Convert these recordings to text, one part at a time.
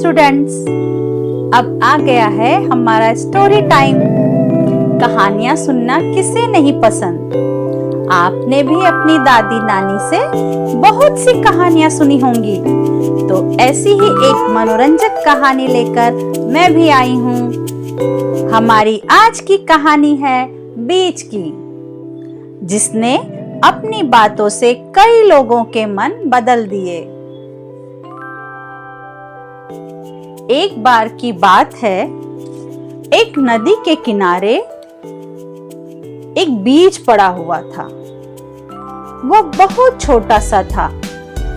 Students, अब आ गया है हमारा स्टोरी टाइम। कहानियां सुनना किसे नहीं पसंद। आपने भी अपनी दादी नानी से बहुत सी कहानियां सुनी होंगी, तो ऐसी ही एक मनोरंजक कहानी लेकर मैं भी आई हूँ। हमारी आज की कहानी है बीज की, जिसने अपनी बातों से कई लोगों के मन बदल दिए। एक बार की बात है, एक नदी के किनारे एक बीज पड़ा हुआ था। वह बहुत छोटा सा था।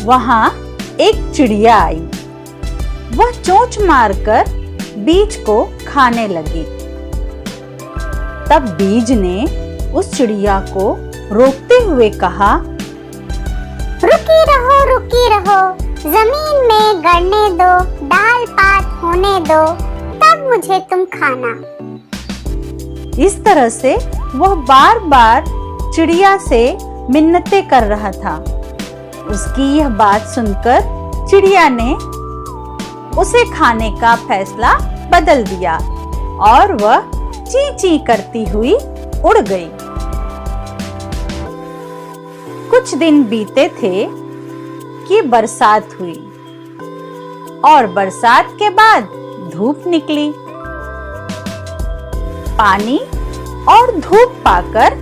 वहां एक चिड़िया आई। वह चोंच मारकर बीज को खाने लगी। तब बीज ने उस चिड़िया को रोकते हुए कहा, रुकी रहो, जमीन में गड़ने दो, डाल पात होने दो, तब मुझे तुम खाना। इस तरह से वह बार बार चिड़िया से मिन्नतें कर रहा था। उसकी यह बात सुनकर चिड़िया ने उसे खाने का फैसला बदल दिया और वह ची ची करती हुई उड़ गई। कुछ दिन बीते थे कि बरसात हुई और बरसात के बाद धूप निकली। पानी और धूप पाकर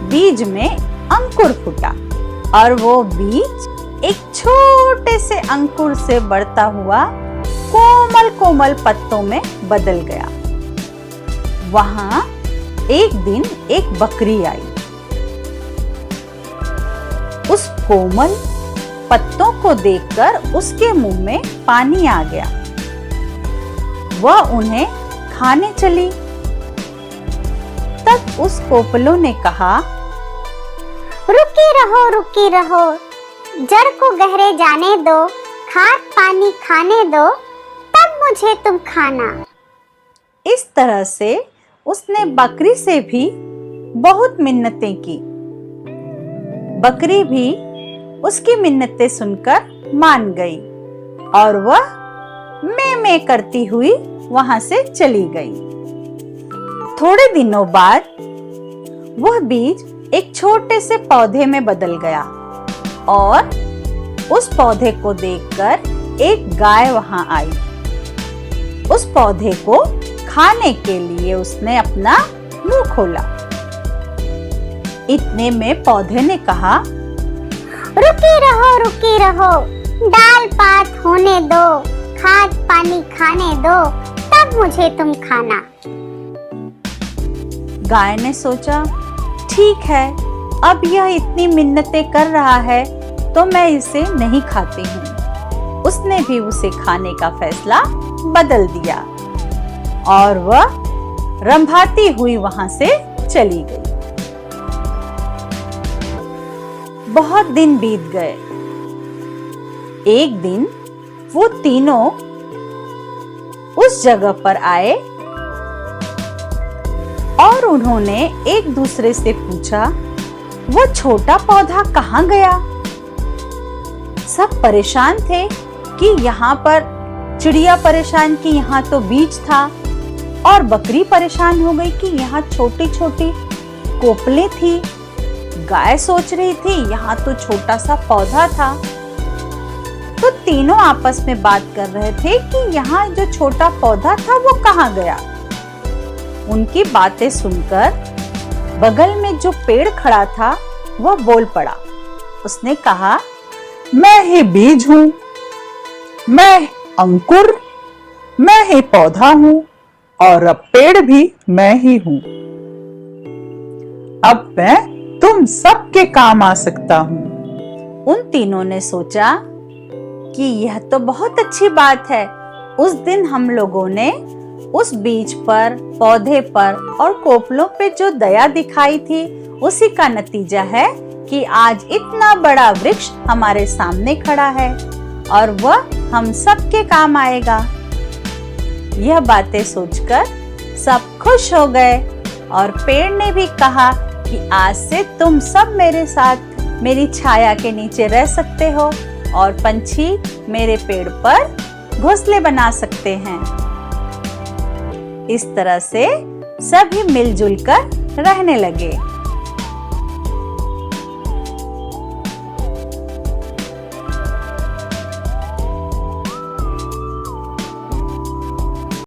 बीज में अंकुर फूटा और वो बीज एक छोटे से अंकुर से बढ़ता हुआ कोमल कोमल पत्तों में बदल गया। वहां एक दिन एक बकरी आई। उस कोमल पत्तों को देखकर उसके मुंह में पानी आ गया। वह उन्हें खाने चली। तब उस कोपलों ने कहा, रुकी रहो, जड़ को गहरे जाने दो, खाद पानी खाने दो, तब मुझे तुम खाना। इस तरह से उसने बकरी से भी बहुत मिन्नतें की। बकरी भी उसकी मिन्नतें सुनकर मान गई और वह मैं करती हुई वहां से चली गई। थोड़े दिनों बाद वह बीज एक छोटे से पौधे में बदल गया और उस पौधे को देखकर एक गाय वहां आई। उस पौधे को खाने के लिए उसने अपना मुंह खोला। इतने में पौधे ने कहा, रुकी रहो, डाल पात होने दो, खाद पानी खाने दो, तब मुझे तुम खाना। गाय ने सोचा, ठीक है, अब यह इतनी मिन्नतें कर रहा है तो मैं इसे नहीं खाती हूँ। उसने भी उसे खाने का फैसला बदल दिया और वह रंभाती हुई वहां से चली गई। बहुत दिन बीत गए। एक दिन वो तीनों उस जगह पर आए और उन्होंने एक दूसरे से पूछा, वो छोटा पौधा कहाँ गया? सब परेशान थे कि यहाँ पर चिड़िया परेशान कि यहाँ तो बीज था, और बकरी परेशान हो गई कि यहाँ छोटी छोटी कोपलें थी। गाय सोच रही थी यहाँ तो छोटा सा पौधा था। तो तीनों आपस में बात कर रहे थे कि यहाँ जो छोटा पौधा था वो कहाँ गया। उनकी बातें सुनकर बगल में जो पेड़ खड़ा था वह बोल पड़ा। उसने कहा, मैं ही बीज हूँ, मैं अंकुर, मैं ही पौधा हूँ और अब पेड़ भी मैं ही हूँ। अब मैं तुम सबके काम आ सकता हूँ। उन तीनों ने सोचा कि यह तो बहुत अच्छी बात है। उस दिन हम लोगों ने उस बीज पर, पौधे पर और कोपलों पे जो दया दिखाई थी, उसी का नतीजा है कि आज इतना बड़ा वृक्ष हमारे सामने खड़ा है और वह हम सबके काम आएगा। यह बातें सोचकर सब खुश हो गए और पेड़ ने भी कहा कि आज से तुम सब मेरे साथ मेरी छाया के नीचे रह सकते हो और पंछी मेरे पेड़ पर घोंसले बना सकते हैं। इस तरह से सभी मिलजुल कर रहने लगे।